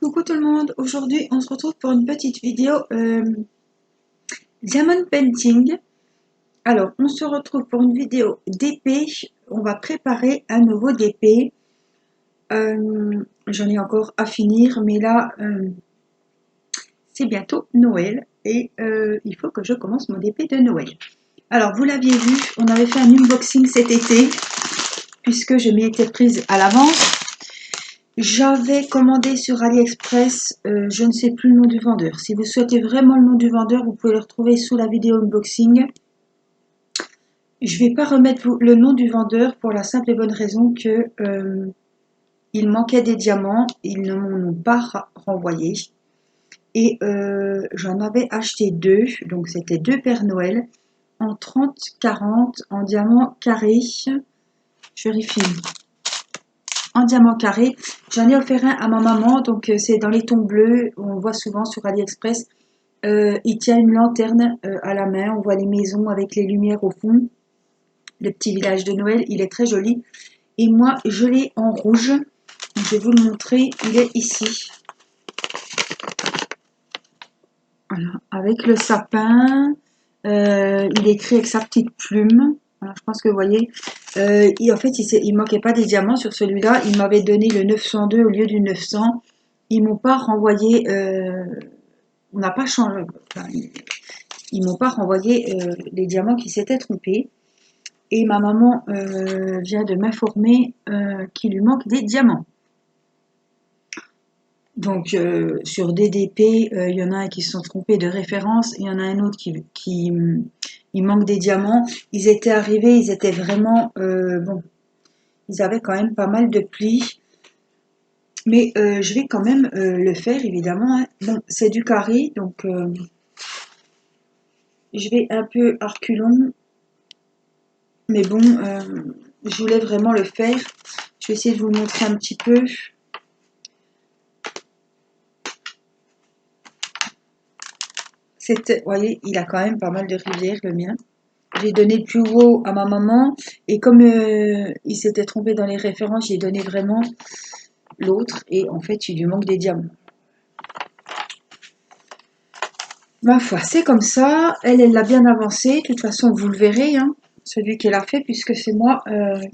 Coucou tout le monde, aujourd'hui on se retrouve pour une petite vidéo Diamond Painting. Alors on se retrouve pour une vidéo d'épée, on va préparer un nouveau d'épée. J'en ai encore à finir mais là c'est bientôt Noël et il faut que je commence mon épée de Noël. Alors vous l'aviez vu, on avait fait un unboxing cet été puisque je m'y étais prise à l'avance. J'avais commandé sur AliExpress, je ne sais plus le nom du vendeur. Si vous souhaitez vraiment le nom du vendeur, vous pouvez le retrouver sous la vidéo unboxing. Je ne vais pas remettre le nom du vendeur pour la simple et bonne raison que il manquait des diamants, ils ne m'en ont pas renvoyé. Et j'en avais acheté deux, donc c'était deux Père Noël, en 30-40, en diamant carré. Je vérifie. En diamant carré. J'en ai offert un à ma maman, donc c'est dans les tons bleus, on voit souvent sur AliExpress. Il tient une lanterne à la main, on voit les maisons avec les lumières au fond. Le petit village de Noël, il est très joli. Et moi, je l'ai en rouge. Je vais vous le montrer, il est ici. Voilà, avec le sapin, il est écrit avec sa petite plume. Voilà, je pense que vous voyez. En fait, il ne manquait pas des diamants sur celui-là. Il m'avait donné le 902 au lieu du 900. Ils m'ont pas renvoyé. On n'a pas changé. Enfin, ils m'ont pas renvoyé les diamants qui s'étaient trompés. Et ma maman vient de m'informer qu'il lui manque des diamants. Donc sur DDP, il y en a un qui se sont trompés de référence, il y en a un autre qui il manque des diamants. Ils étaient arrivés, ils étaient vraiment bon, ils avaient quand même pas mal de plis. Mais je vais quand même le faire évidemment. Hein. Bon, c'est du carré, donc je vais un peu à reculons. Mais bon, je voulais vraiment le faire. Je vais essayer de vous le montrer un petit peu. Vous voyez, il a quand même pas mal de rivières, le mien. J'ai donné le plus gros à ma maman. Et comme il s'était trompé dans les références, j'ai donné vraiment l'autre. Et en fait, il lui manque des diamants. Ma foi, c'est comme ça. Elle l'a bien avancé. De toute façon, vous le verrez, hein, celui qu'elle a fait, puisque c'est moi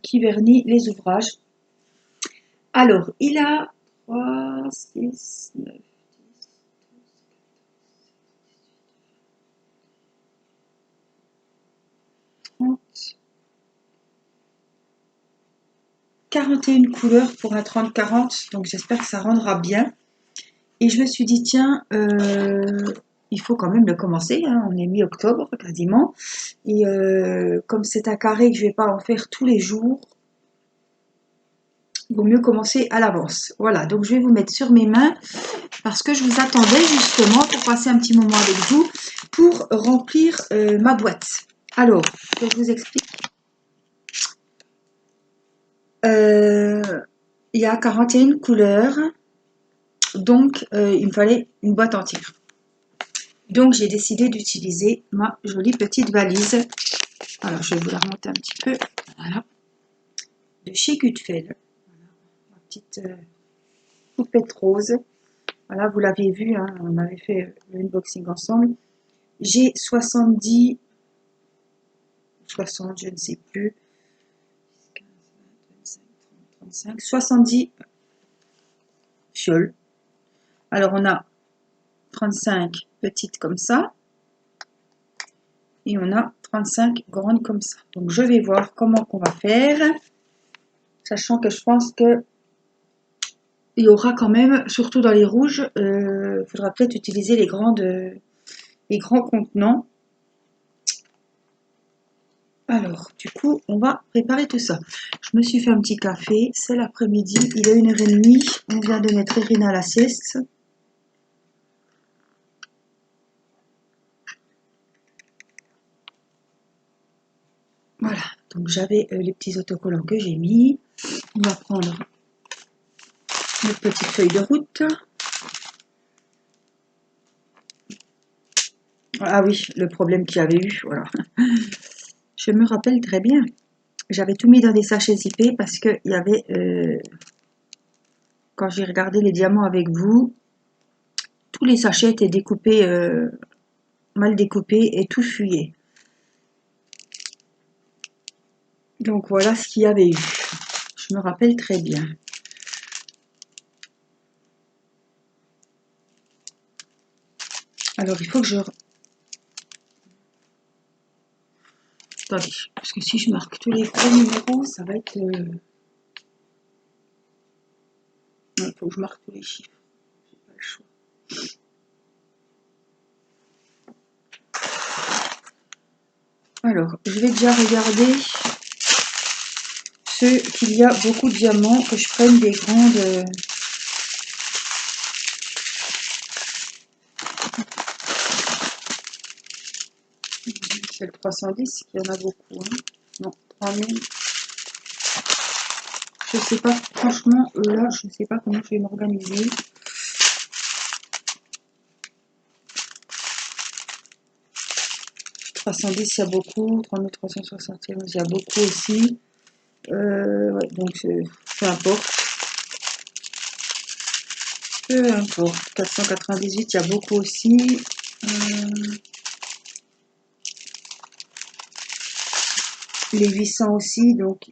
qui vernis les ouvrages. Alors, il a 3, 6, 9, 30, 41 couleurs pour un 30-40. Donc, j'espère que ça rendra bien. Et je me suis dit, tiens, il faut quand même le commencer. Hein, on est mi-octobre quasiment. Et comme c'est un carré que je ne vais pas en faire tous les jours, il vaut mieux commencer à l'avance. Voilà, donc je vais vous mettre sur mes mains parce que je vous attendais justement pour passer un petit moment avec vous pour remplir ma boîte. Alors, je vous explique. Il y a 41 couleurs, donc il me fallait une boîte entière. Donc j'ai décidé d'utiliser ma jolie petite valise. Alors je vais vous la remonter un petit peu. Voilà. De chez Gutfeld. Voilà. Ma petite poupette rose. Voilà, vous l'aviez vu, hein, on avait fait l'unboxing ensemble. J'ai 70, 60, je ne sais plus. 15, 20, 25, 30, 35, 70 fioles. Alors on a 35 petites comme ça. Et on a 35 grandes comme ça. Donc je vais voir comment on va faire. Sachant que je pense que il y aura quand même, surtout dans les rouges, il faudra peut-être utiliser les grands contenants. Alors, du coup, on va préparer tout ça. Je me suis fait un petit café, c'est l'après-midi, il est 1h30, on vient de mettre Irina à la sieste. Voilà, donc j'avais les petits autocollants que j'ai mis. On va prendre notre petite feuille de route. Ah oui, le problème qu'il y avait eu, voilà. Je me rappelle très bien. J'avais tout mis dans des sachets zippés parce qu'il y avait quand j'ai regardé les diamants avec vous, tous les sachets étaient découpés, mal découpés et tout fuyait. Donc voilà ce qu'il y avait eu. Je me rappelle très bien. Alors il faut que je... Attendez, parce que si je marque tous les gros numéros, ça va être... Il faut que je marque tous les chiffres. J'ai pas le choix. Alors, je vais déjà regarder ceux qu'il y a beaucoup de diamants, que je prenne des grandes... C'est le 310 qu'il y en a beaucoup. Hein. Non, 3000. Je sais pas, franchement, là, je ne sais pas comment je vais m'organiser. « 310, il y a beaucoup. 3371, il y a beaucoup aussi. Ouais, donc, peu importe. Peu importe. 498, il y a beaucoup aussi. Les 800 aussi, donc...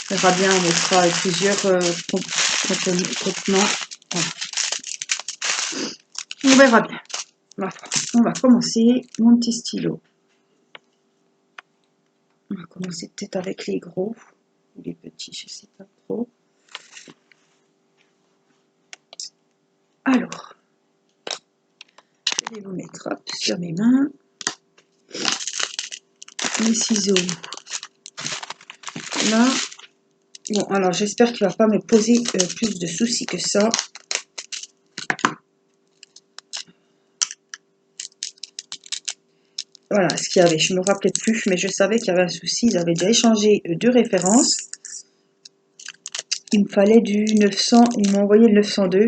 On verra bien, on mettra plusieurs contenants. On verra bien. On va commencer mon petit stylo. On va commencer peut-être avec les gros ou les petits, je ne sais pas trop. Alors, je vais vous mettre hop, sur mes mains les ciseaux. Là, bon, alors j'espère qu'il ne va pas me poser plus de soucis que ça. Voilà ce qu'il y avait, je ne me rappelais plus, mais je savais qu'il y avait un souci. Ils avaient déjà échangé deux références. Il me fallait du 900, ils m'ont envoyé le 902.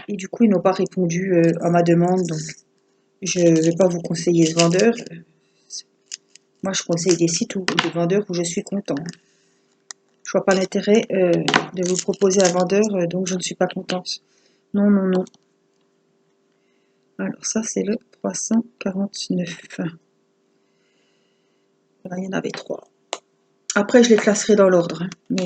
Et du coup, ils n'ont pas répondu à ma demande, donc je ne vais pas vous conseiller ce vendeur. Moi, je conseille des sites ou des vendeurs où je suis content. Je vois pas l'intérêt de vous proposer un vendeur dont je ne suis pas contente. Non, non, non. Alors ça, c'est le 349. Voilà, il y en avait 3. Après, je les classerai dans l'ordre. Hein, mais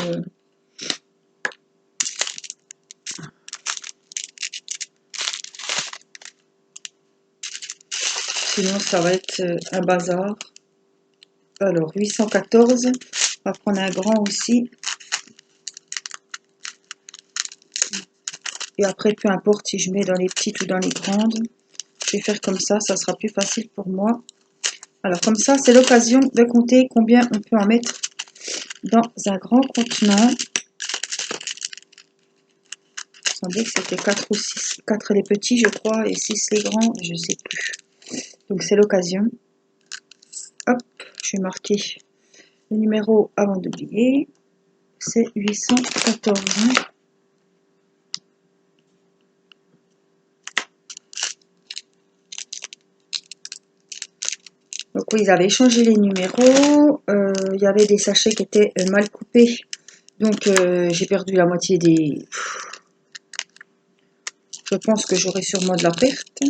sinon, ça va être un bazar. Alors, 814. On va prendre un grand aussi. Et après, peu importe si je mets dans les petites ou dans les grandes. Je vais faire comme ça sera plus facile pour moi. Alors, comme ça, c'est l'occasion de compter combien on peut en mettre dans un grand contenant. Il semblait que c'était 4 ou 6. 4 les petits, je crois, et 6 les grands, je ne sais plus. Donc, c'est l'occasion. Hop, je vais marquer le numéro avant d'oublier. C'est 814. Donc oui, ils avaient changé les numéros. Il y avait des sachets qui étaient mal coupés. Donc j'ai perdu la moitié des... Je pense que j'aurai sûrement de la perte.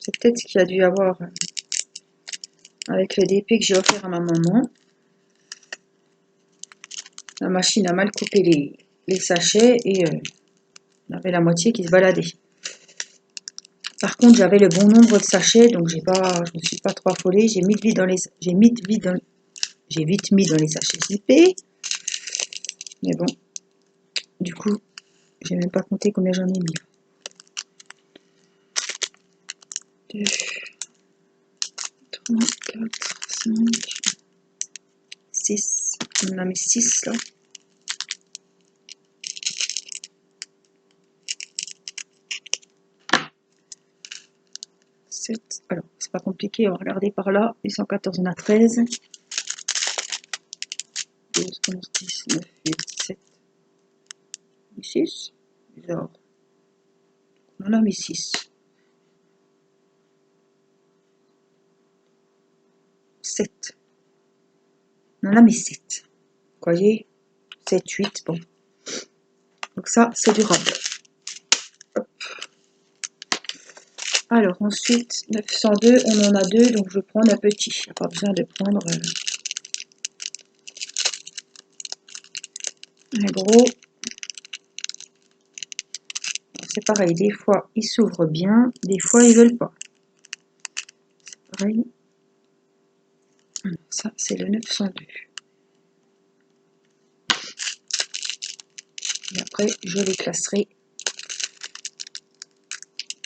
C'est peut-être ce qu'il y a dû avoir avec le DP que j'ai offert à ma maman. La machine a mal coupé les sachets et on avait la moitié qui se baladait. Par contre, j'avais le bon nombre de sachets, donc je me suis pas trop affolée. J'ai vite mis dans les sachets zippés. Mais bon, du coup, j'ai même pas compté combien j'en ai mis. 2, 3, 4, 5, 6. On en a mis 6 là. 7. Alors, c'est pas compliqué, on va regarder par là. 814, on a 13. 12, 11, 10, 9, 8, 7, 6. Bizarre. On en a mis 6. 7. On en a mis 7. Vous voyez, 7, 8, bon. Donc ça, c'est durable. Hop. Alors ensuite, 902, on en a 2, donc je prends un petit. Il n'y a pas besoin de prendre un gros. C'est pareil, des fois ils s'ouvrent bien, des fois ils veulent pas. C'est pareil. Ça, c'est le 902. Et après, je les classerai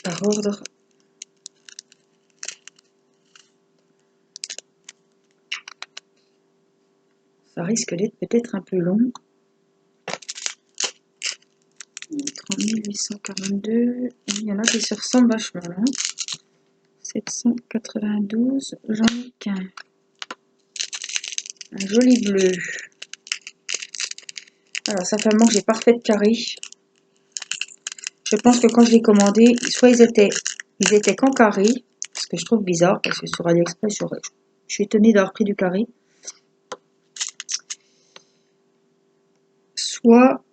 par ordre. Ça risque d'être peut-être un peu long. 3842. Il y en a qui se ressemblent vachement là. 792. J'en ai qu'un. Un joli bleu. Alors, ça fait un moment que j'ai pas refait de carré. Je pense que quand je l'ai commandé, soit ils étaient qu'en carré, ce que je trouve bizarre, parce que sur AliExpress, je suis étonnée d'avoir pris du carré. Soit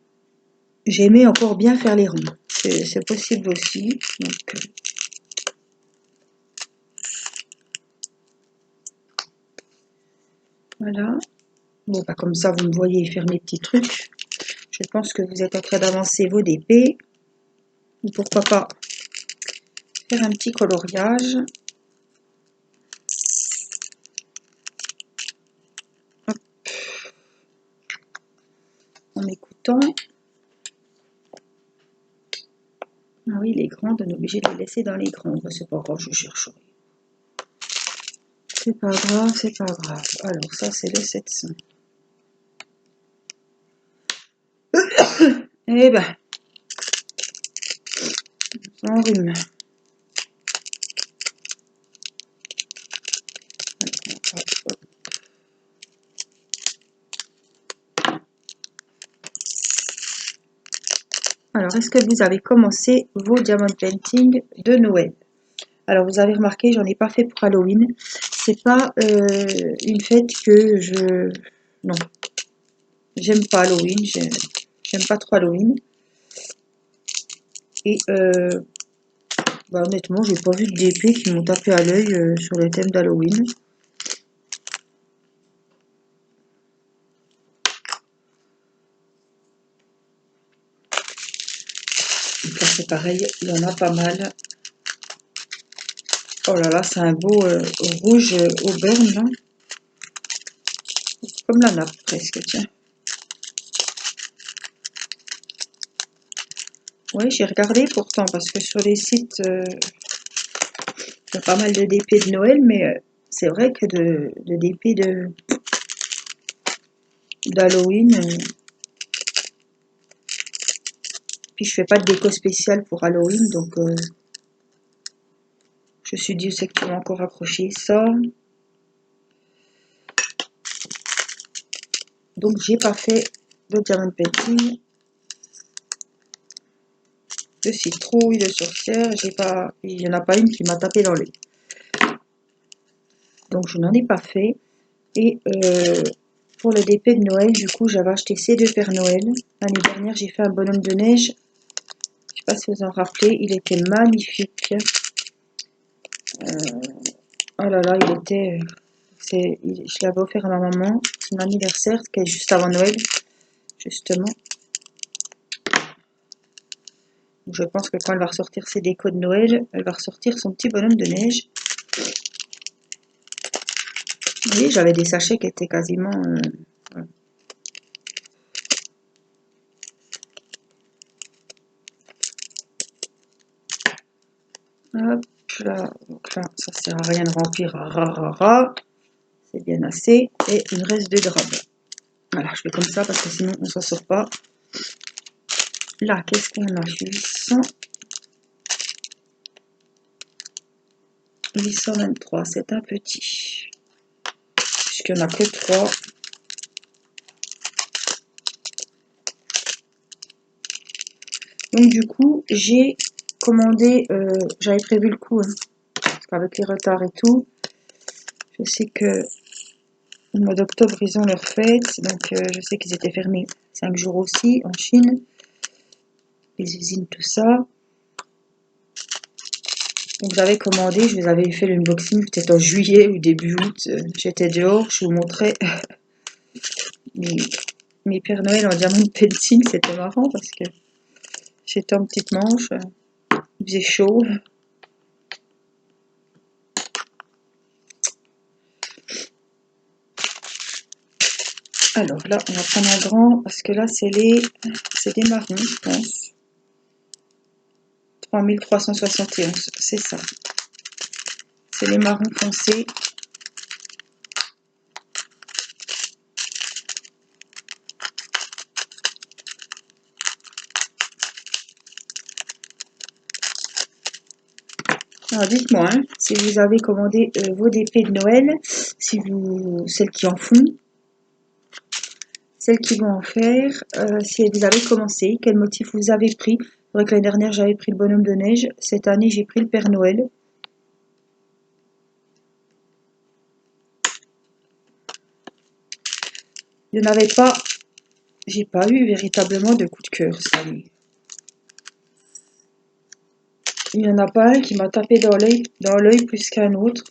j'aimais encore bien faire les ronds. C'est possible aussi. Donc, voilà. Bon, bah, comme ça, vous me voyez faire mes petits trucs. Je pense que vous êtes en train d'avancer vos DP. Ou pourquoi pas faire un petit coloriage. Hop. En écoutant. Ah oui, les grandes, on est obligé de les laisser dans les grandes. C'est pas grave, je chercherai. C'est pas grave, c'est pas grave. Alors, ça, c'est le 700. Eh ben, on rhume. Alors, est-ce que vous avez commencé vos diamond painting de Noël? Alors, vous avez remarqué, j'en ai pas fait pour Halloween. C'est pas une fête que je... Non. J'aime pas Halloween. J'aime pas trop Halloween. Et bah, honnêtement, j'ai pas vu de DP qui m'ont tapé à l'œil sur le thème d'Halloween. Donc là, c'est pareil, il y en a pas mal. Oh là là, c'est un beau rouge auburn, là. Comme la nappe, presque, tiens. Oui, j'ai regardé pourtant, parce que sur les sites, il y a pas mal de DP de Noël, mais c'est vrai que de DP d'Halloween, puis je fais pas de déco spéciale pour Halloween, donc je me suis dit, c'est que tu vas encore accrocher ça. Donc j'ai pas fait de diamond painting, de citrouille, de sorcière, il n'y en a pas une qui m'a tapé dans l'œil. Donc je n'en ai pas fait. Et pour le DP de Noël, du coup, j'avais acheté ces deux Pères Noël. L'année dernière, j'ai fait un bonhomme de neige. Je ne sais pas si vous en rappelez, il était magnifique. Oh là là, il était... je l'avais offert à ma maman, son anniversaire, qui est juste avant Noël, justement. Donc, je pense que quand elle va ressortir ses décos de Noël, elle va ressortir son petit bonhomme de neige. Vous voyez, j'avais des sachets qui étaient quasiment... voilà. Hop là, donc là, ça sert à rien de remplir, c'est bien assez, et il me reste 2 grammes. Voilà, je fais comme ça parce que sinon on ne s'en sort pas. Là, qu'est-ce qu'on a? 823, c'est un petit, puisqu'il n'y en a que 3. Donc du coup, j'ai commandé, j'avais prévu le coup, hein, parce qu'avec les retards et tout, Je sais que au mois d'octobre, ils ont leur fête. Donc, je sais qu'ils étaient fermés 5 jours aussi en Chine. Les usines, tout ça. Donc, j'avais commandé. Je vous avais fait l'unboxing peut-être en juillet ou début août. J'étais dehors. Je vous montrais mes Pères Noël en diamond painting. C'était marrant parce que j'étais en petite manche. Il faisait chaud. Alors là, on va prendre un grand parce que là, c'est des marrons, je pense. 3371, c'est ça. C'est les marrons foncés. Alors dites-moi, hein, si vous avez commandé vos DP de Noël, si vous, celles qui en font, celles qui vont en faire, si vous avez commencé, quel motif vous avez pris. C'est vrai que l'année dernière j'avais pris le bonhomme de neige, cette année j'ai pris le Père Noël. Il n'y en avait pas, j'ai pas eu véritablement de coup de cœur cette année. Il n'y en a pas un qui m'a tapé dans l'œil plus qu'un autre.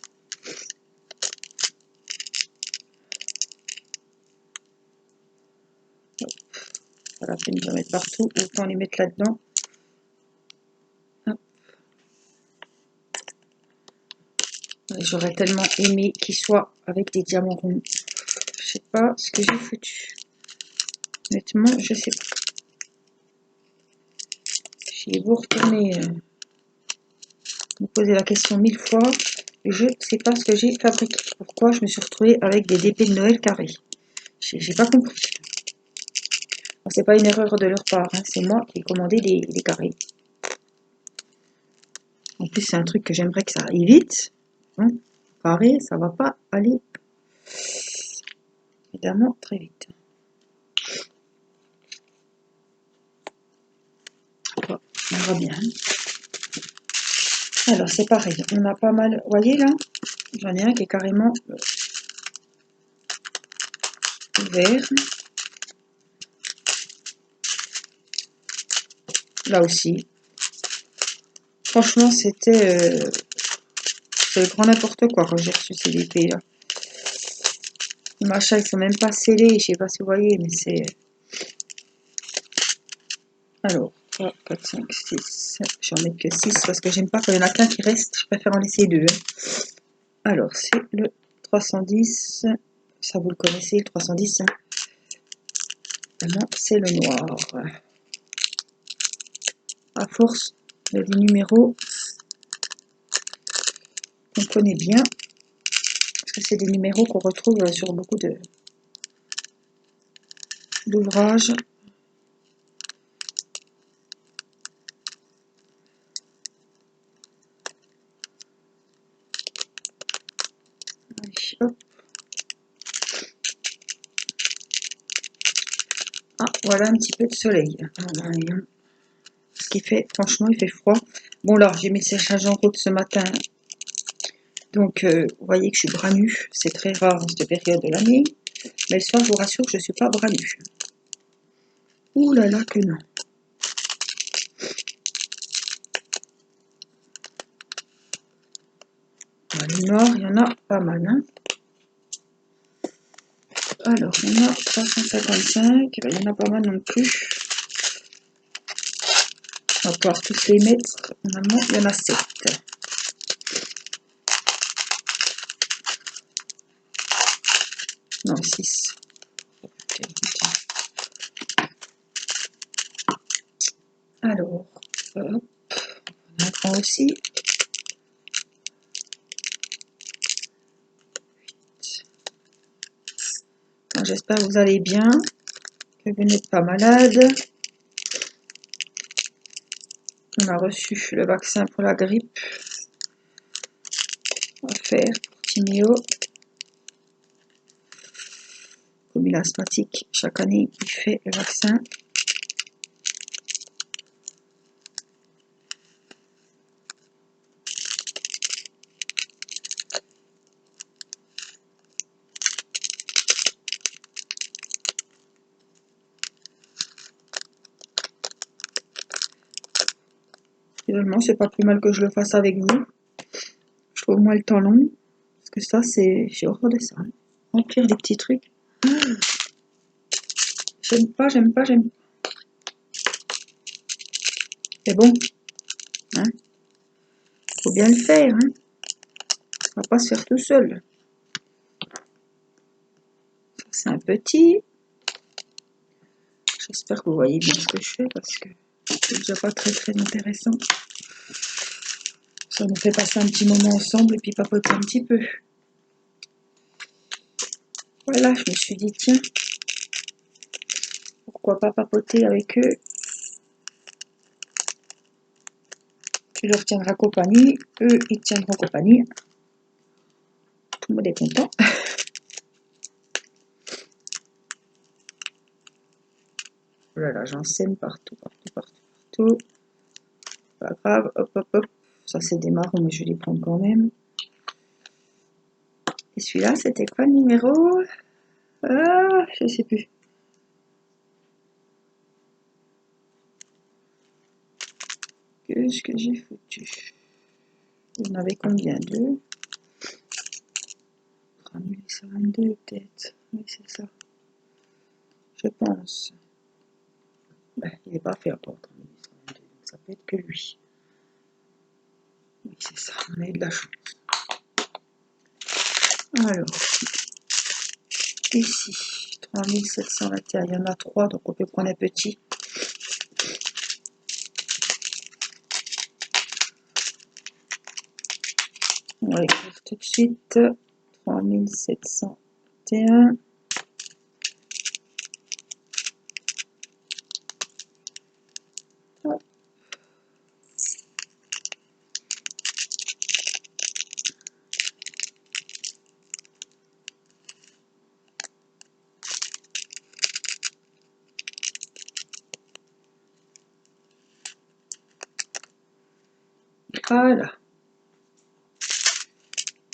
Pas la peine de les mettre partout, autant les mettre là-dedans. J'aurais tellement aimé qu'il soit avec des diamants ronds. Je sais pas ce que j'ai foutu. Honnêtement, je sais pas. J'ai beau retourner, me poser la question 1000 fois, et je sais pas ce que j'ai fabriqué. Pourquoi je me suis retrouvée avec des DP de Noël carrés. J'ai pas compris. C'est pas une erreur de leur part, hein, c'est moi qui ai commandé des carrés. En plus, c'est un truc que j'aimerais que ça aille vite. Hein. Carré, ça va pas aller évidemment très vite. On verra bien. Alors, c'est pareil, on a pas mal. Vous voyez là, j'en ai un qui est carrément ouvert. Là aussi. Franchement, c'était le grand n'importe quoi quand j'ai reçu ces DP là. Les machins, ils sont même pas scellés, je sais pas si vous voyez, mais c'est. Alors, 3, 4, 5, 6. Je vais en mettre que 6 parce que j'aime pas quand il y en a qu'un qui reste, je préfère en laisser deux. Alors, c'est le 310. Ça, vous le connaissez, le 310. Maintenant, c'est le noir. À force de des numéros qu'on connaît bien, parce que c'est des numéros qu'on retrouve sur beaucoup d'ouvrages. Allez, hop. Ah, voilà un petit peu de soleil. Ce qui fait, franchement, il fait froid. Bon, là, j'ai mis le séchage en route ce matin. Donc, vous voyez que je suis bras nus. C'est très rare en cette période de l'année. Mais le soir, je vous rassure que je ne suis pas bras nus. Ouh là là, que non. Les noirs, il y en a pas mal. Hein. Alors, il y en a 355. Il y en a pas mal non plus. On va pouvoir tous les mettre. Normalement, il y en a 7. Non, 6. Alors, hop, on en prend aussi. J'espère que vous allez bien, que vous n'êtes pas malade. On a reçu le vaccin pour la grippe. On va faire pour Timéo. Comme il est asthmatique, chaque année il fait le vaccin. Finalement, c'est pas plus mal que je le fasse avec vous. Je trouve moins le temps long. Parce que ça, j'ai horreur de ça. Hein. Remplir des petits trucs. J'aime pas, j'aime pas, j'aime pas. Mais bon, hein, faut bien le faire. Hein. On va pas se faire tout seul. Ça, c'est un petit. J'espère que vous voyez bien ce que je fais parce que c'est déjà pas très très intéressant. Ça nous fait passer un petit moment ensemble et puis papoter un petit peu. Voilà, je me suis dit, tiens, pourquoi pas papoter avec eux. Tu leur tiendras compagnie, eux ils tiendront compagnie. Tout le monde est content. Voilà, j'enseigne partout, partout, partout, partout. Pas grave, hop, hop, hop. Ça c'est des marrons, mais je vais les prendre quand même. Et celui-là, c'était quoi le numéro? Ah, je sais plus. Qu'est-ce que j'ai foutu? Il y en avait combien? Deux? 3822 peut-être. Oui, c'est ça. Je pense. Ben, il n'est pas fait encore 3822, donc ça peut être que lui. Oui, c'est ça, on a eu de la chance. Alors, ici, 3721, il y en a 3, donc on peut prendre un petit. On va écrire tout de suite. 3721. Hop. Voilà.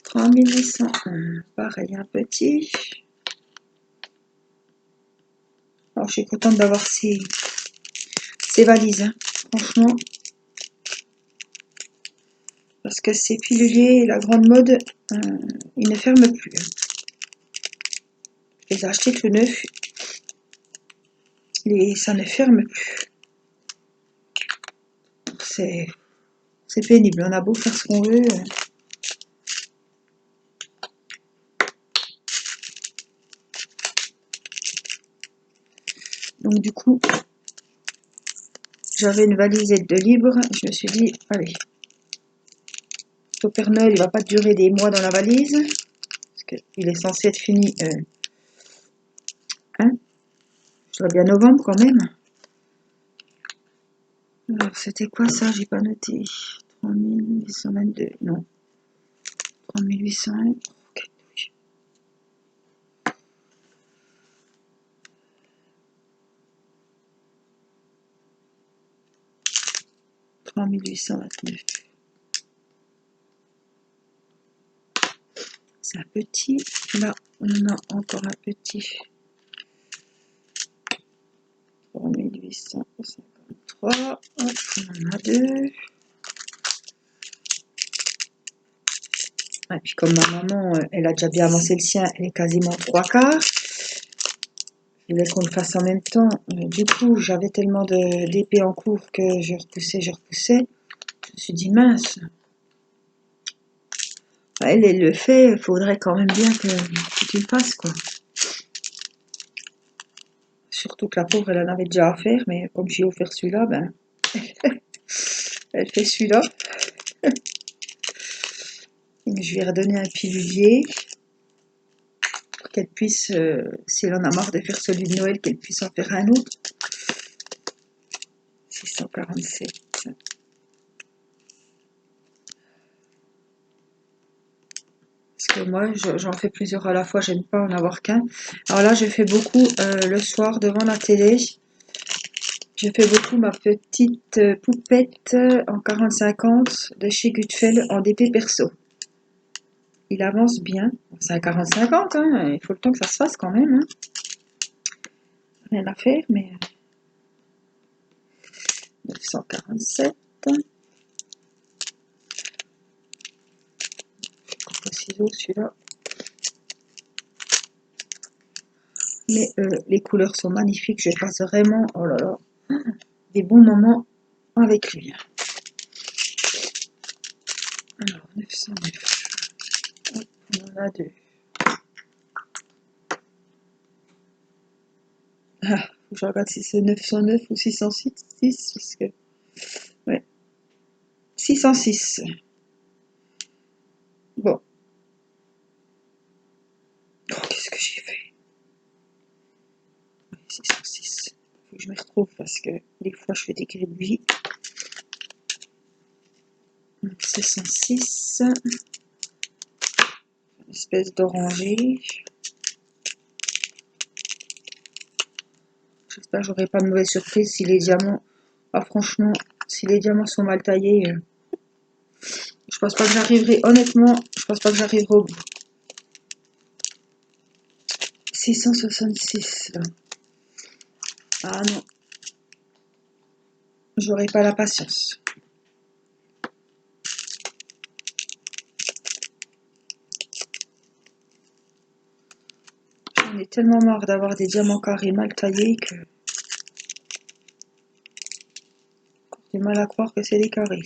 3801. Pareil, un petit. Alors, je suis contente d'avoir ces valises, hein. Franchement. Parce que ces piluliers, la grande mode, ils ne ferment plus. Je les ai achetés tout neufs. Et ça ne ferme plus. C'est pénible. On a beau faire ce qu'on veut. Donc du coup, j'avais une valisette de libre. Je me suis dit, allez, le Père Noël, il va pas durer des mois dans la valise. Parce qu'il est censé être fini. Hein, je dois bien novembre quand même. Alors, c'était quoi ça? J'ai pas noté. 3822. Non. 3801. Ok. 3829. C'est un petit. Là, on a encore un petit. 3853. Hop, on en a deux. Et puis comme ma maman, elle a déjà bien avancé le sien, elle est quasiment 3/4. Je voulais qu'on le fasse en même temps. Du coup, j'avais tellement d'épées en cours que je repoussais. Je me suis dit, mince. Elle le fait, il faudrait quand même bien que tu le fasses, quoi. Surtout que la pauvre, elle en avait déjà à faire, mais comme j'ai offert celui-là, ben, elle fait celui-là. Je lui ai redonné un pilulier pour qu'elle puisse, si elle en a marre de faire celui de Noël, qu'elle puisse en faire un autre. 647. Parce que moi, j'en fais plusieurs à la fois, j'aime pas en avoir qu'un. Alors là, je fais beaucoup le soir devant la télé. Je fais beaucoup ma petite poupette en 40-50 de chez Gutfeld en DP perso. Il avance bien. C'est un 40-50, hein. Il faut le temps que ça se fasse quand même. Hein. Rien à faire, mais 947. au ciseau celui-là. Mais les couleurs sont magnifiques, je passe vraiment, oh là là, des bons moments avec lui. Alors, 909. Hop, on en a deux. Ah, faut que je regarde si c'est 909 ou 606, parce que... Ouais. 606. Bon. Oh, qu'est-ce que j'ai fait? 606. Faut que je me retrouve parce que des fois je fais des gribouillis. 606. Une espèce d'oranger. J'espère que j'aurai pas de mauvaise surprise si les diamants... Ah franchement, si les diamants sont mal taillés, je pense pas que j'arriverai, honnêtement, je pense pas que j'arriverai au bout. 666 là. Ah non, j'aurai pas la patience. J'en ai tellement marre d'avoir des diamants carrés mal taillés que j'ai mal à croire que c'est des carrés.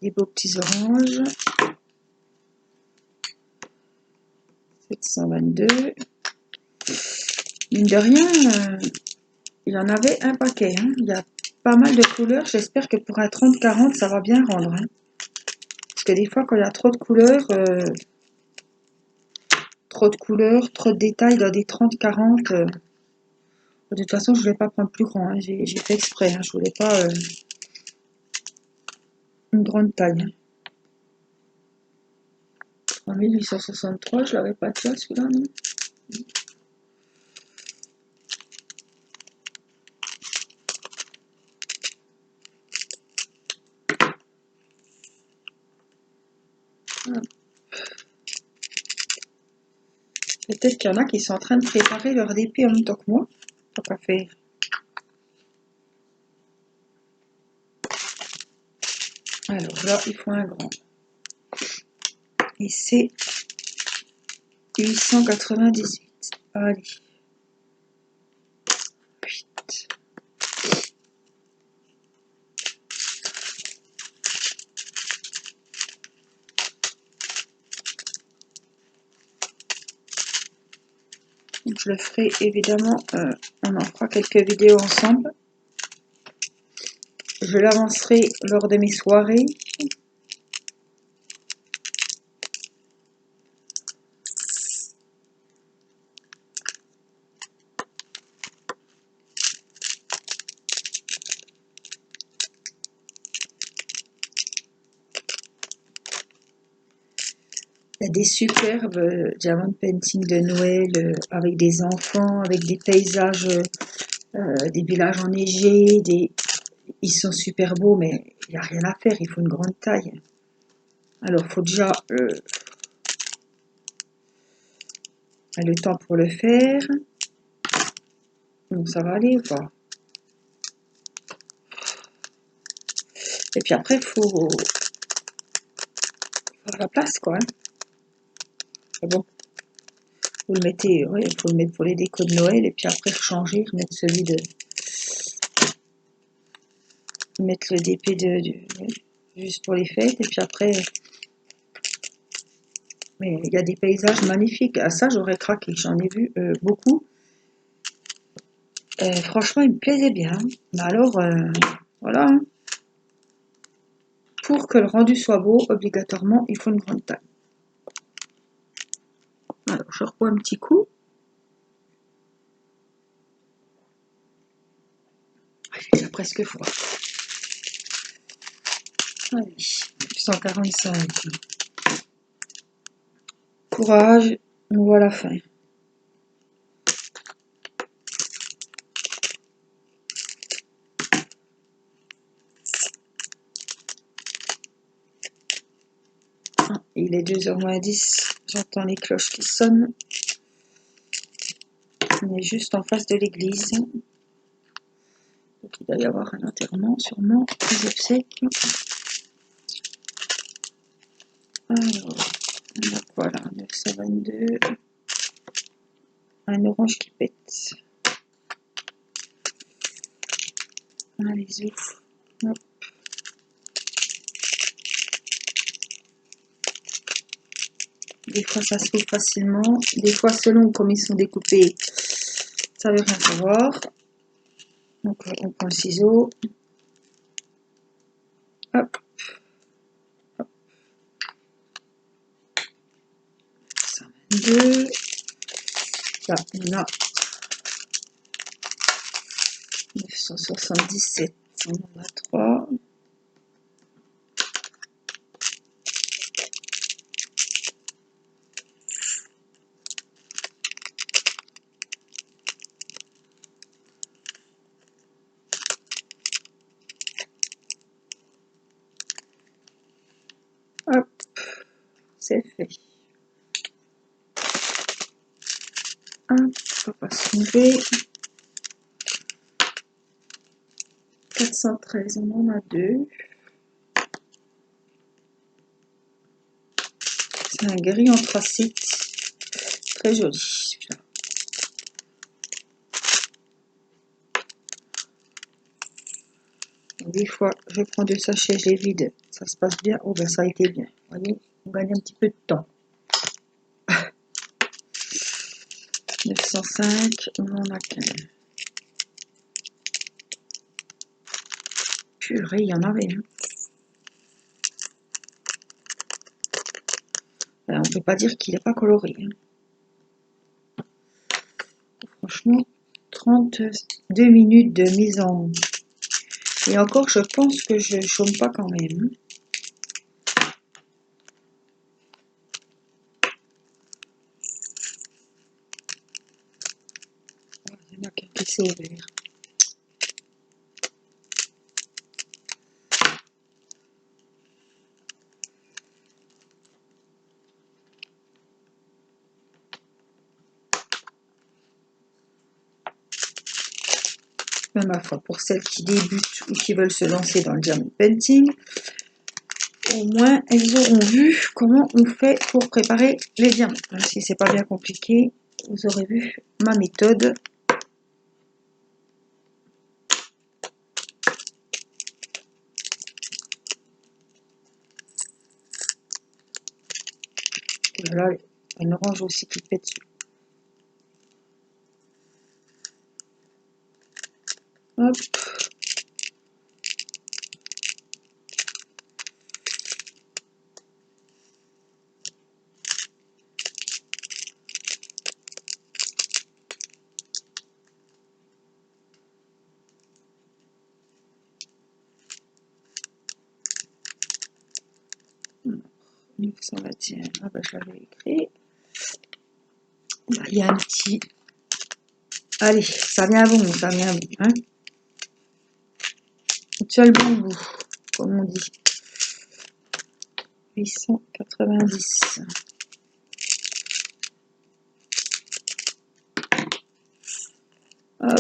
Des beaux petits oranges. 722. Mine de rien, il y en avait un paquet. Hein. Il y a pas mal de couleurs. J'espère que pour un 30-40, ça va bien rendre. Hein. Parce que des fois, quand il y a trop de couleurs, trop de détails dans des 30-40, de toute façon, je ne vais pas prendre plus grand. Hein. J'ai fait exprès. Hein. Je voulais pas une grande taille. Hein. 3863, je l'avais pas déjà celui-là, non? Peut-être qu'il y en a qui sont en train de préparer leur DP en même temps que moi. Tant qu'à faire. Alors là, il faut un grand. Et c'est 898. Allez. 8. Donc, je le ferai évidemment, on en fera quelques vidéos ensemble. Je l'avancerai lors de mes soirées. Il y a des superbes diamond painting de Noël avec des enfants, avec des paysages, des villages enneigés, ils sont super beaux, mais il n'y a rien à faire, il faut une grande taille. Alors, il faut déjà le temps pour le faire. Donc, ça va aller ou pas? Et puis après, il faut faire la place, quoi. Hein. Bon, vous le mettez, ouais, il faut le mettre pour les décos de Noël, et puis après, changer, remettre celui de... Mettre le DP juste pour les fêtes, et puis après... Mais il y a des paysages magnifiques. À ça, j'aurais craqué. J'en ai vu beaucoup. Franchement, il me plaisait bien. Mais alors, voilà. Hein. Pour que le rendu soit beau, obligatoirement, il faut une grande taille. Alors, je reprends un petit coup. Il a presque froid. Allez, 145. Courage, on voit la fin. Et Il est 2h moins 10. J'entends les cloches qui sonnent. On est juste en face de l'église. Donc il doit y avoir un enterrement, sûrement, des obsèques. Alors, on a quoi là? 922. Un orange qui pète. Allez, ouf. Hop. Des fois ça se trouve facilement. Des fois, selon comme ils sont découpés, ça veut rien savoir. Donc on prend le ciseau. Hop. Hop. 122. Là, on a 977. On en a 3. Hop. C'est fait. Hop. On va pas se tromper. 413, on en a 2. C'est un gris anthracite. Très joli. Des fois, je prends 2 sachets, je les vide. Ça se passe bien. Oh, ben ça a été bien. Vous voyez, on gagne un petit peu de temps. 905, on en a qu'un. Purée, il y en avait. Ben, on ne peut pas dire qu'il n'est pas coloré. Franchement, 32 minutes de mise en... Et encore, je pense que je ne chôme pas quand même. Oh, il y en a qui s'est ouvert. Mais ma foi, pour celles qui débutent ou qui veulent se lancer dans le diamond painting, au moins elles auront vu comment on fait pour préparer les diamants. Même si c'est pas bien compliqué, vous aurez vu ma méthode. Et voilà, un orange aussi qui pète dessus. Hop. Alors, 921, ah ben je l'avais écrit. Il y a un petit... Allez, ça vient bon, ça vient bon. Hein, tu as le bon bout, comme on dit. 890. Hop.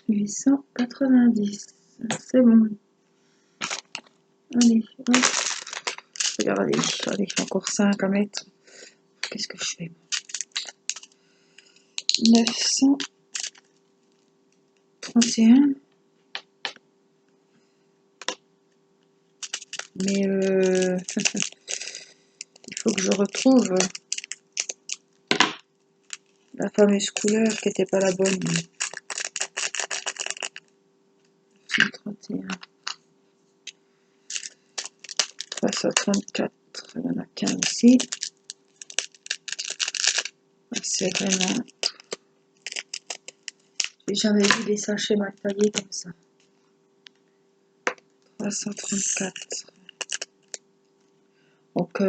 890. C'est bon. Allez, hop. Regardez, allez, encore 5 à mettre. Qu'est-ce que je fais? 931. Mais il faut que je retrouve la fameuse couleur qui n'était pas la bonne. 931. 334. Il y en a qu'un ici. C'est vraiment... J'ai jamais vu des sachets mal taillés comme ça. 334. Donc,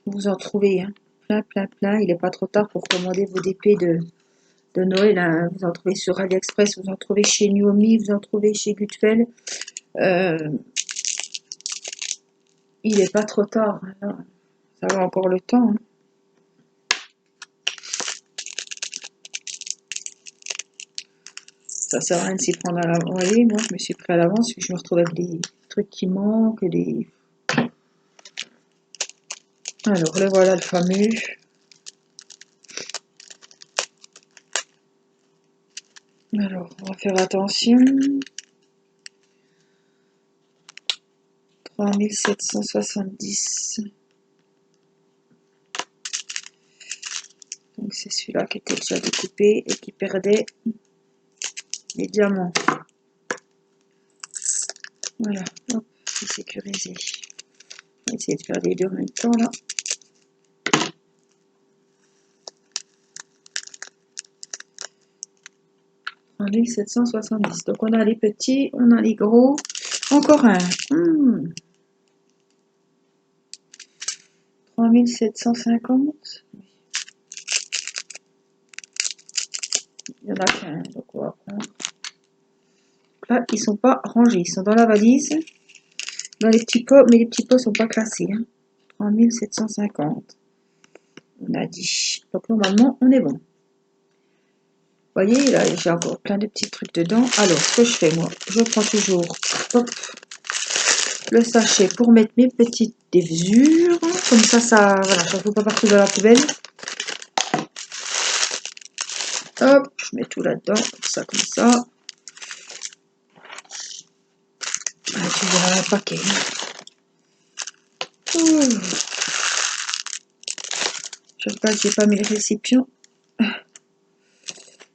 vous en trouvez hein, plein, plein, plein. Il n'est pas trop tard pour commander vos DP de Noël. Hein. Vous en trouvez sur AliExpress, vous en trouvez chez Nuomi, vous en trouvez chez Gutfeld. Il n'est pas trop tard, hein. Ça va encore le temps, hein. Ça sert à rien de s'y prendre à l'avance. Vous voyez, moi je me suis pris à l'avance, puis je me retrouve avec des trucs qui manquent, des... Alors, le voilà le fameux. Alors, on va faire attention. 3770. Donc c'est celui-là qui était déjà découpé et qui perdait les diamants. Voilà, hop, c'est sécurisé. On va essayer de faire les deux en même temps là. En 1770. Donc on a les petits, on a les gros. Encore un. 3750. Il y en a qu'un, donc on va prendre. Là, ils sont pas rangés, ils sont dans la valise, dans les petits pots, mais les petits pots sont pas classés, hein. 3750. On a dit. Donc normalement, on est bon. Vous voyez, là, j'ai encore plein de petits trucs dedans. Alors, ce que je fais, moi, je prends toujours hop, le sachet pour mettre mes petites dévesures. Comme ça, voilà, ça ne faut pas partir dans la poubelle. Hop, je mets tout là-dedans, comme ça. Ah, tu verras un paquet. Je regarde, j'ai pas mis le récipient.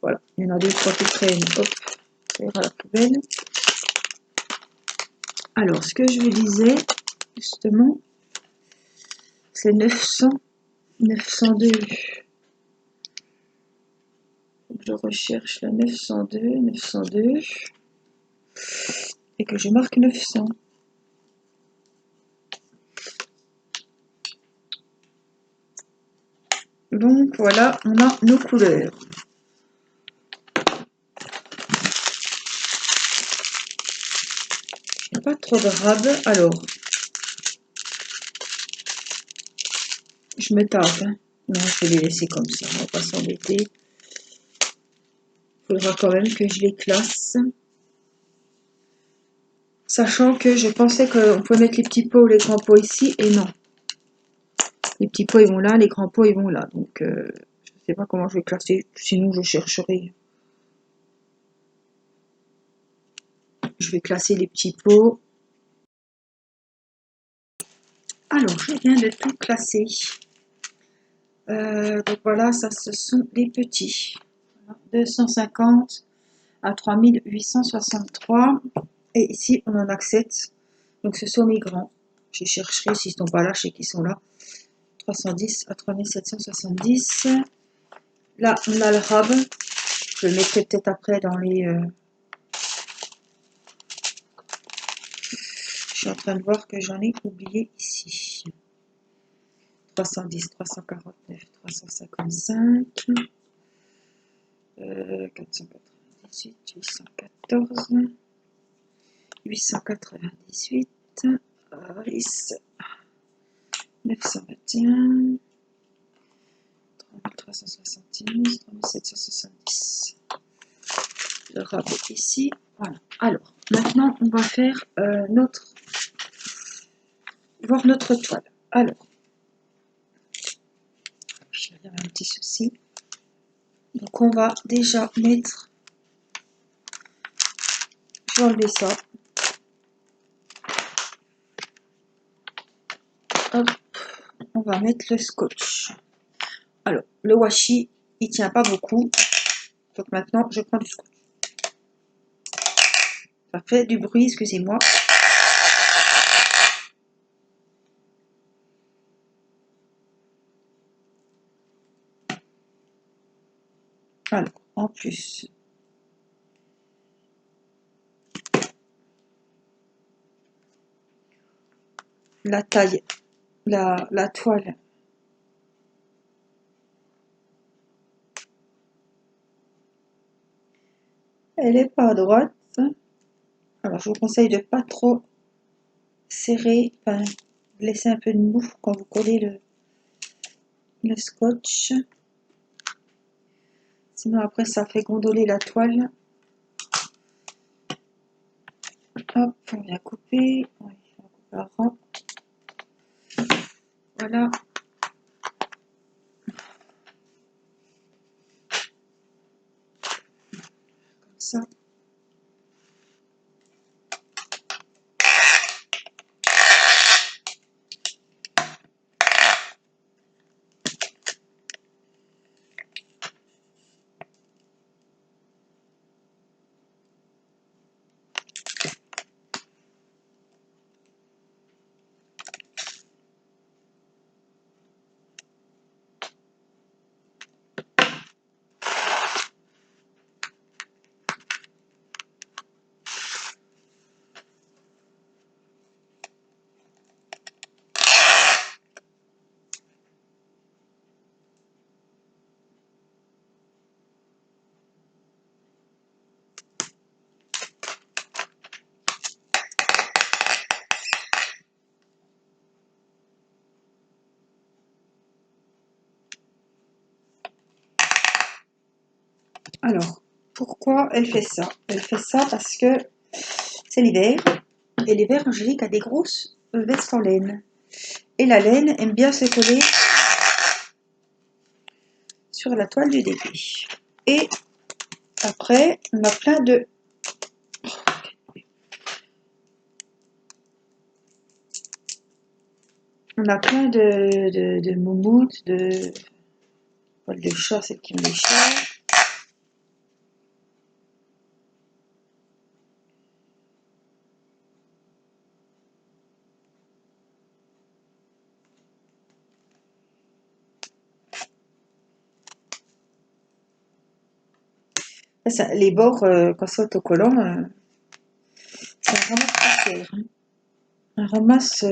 Voilà, il y en a deux, trois qui traînent. Hop, ça ira à la poubelle. Alors, ce que je vous disais, justement, c'est 902. Donc, je recherche la 902, et que je marque 900. Donc, voilà, on a nos couleurs. Il n'y a pas trop de rab, alors, je me tape, hein. Non, je vais les laisser comme ça, on va pas s'embêter. Il faudra quand même que je les classe. Sachant que je pensais qu'on pouvait mettre les petits pots ou les grands pots ici, et non. Les petits pots ils vont là, les grands pots ils vont là. Donc je ne sais pas comment je vais classer, sinon je chercherai. Je vais classer les petits pots. Alors je viens de tout classer. Donc voilà, ça ce sont les petits. 250 à 3863. Et ici on en a 7. Donc ce sont mes grands. Je chercherai, s'ils ne sont pas là, je sais qu'ils sont là. 310 à 3770. Là, on a le rab. Je le mettrai peut-être après dans les... Je suis en train de voir que j'en ai oublié ici. 310, 349, 355, 498, 814, 898, 921, 3371, 3770. Le rabais ici. Voilà. Alors, maintenant, on va faire voir notre toile. Alors, j'avais un petit souci. Donc, on va déjà mettre... Je vais enlever ça. Hop, on va mettre le scotch. Alors, le washi, il tient pas beaucoup. Donc maintenant, je prends du scotch. Ça fait du bruit, excusez-moi. Alors, en plus, la taille, la toile, elle est pas droite. Alors, je vous conseille de pas trop serrer, enfin, laisser un peu de mou quand vous collez le scotch. Sinon, après, ça fait gondoler la toile. Hop, on vient couper. On coupe à ras. Voilà. Comme ça. Alors, pourquoi elle fait ça? Elle fait ça parce que c'est l'hiver. Et l'hiver, Angélique a des grosses vestes en laine. Et la laine aime bien se coller sur la toile du début. Et après, on a plein de... On a plein de moumoutes, de poils de chat, celles qui ont des chats. Ça, les bords, quand c'est autocollant, c'est un ramasse poussière. Hein. Un ramasse...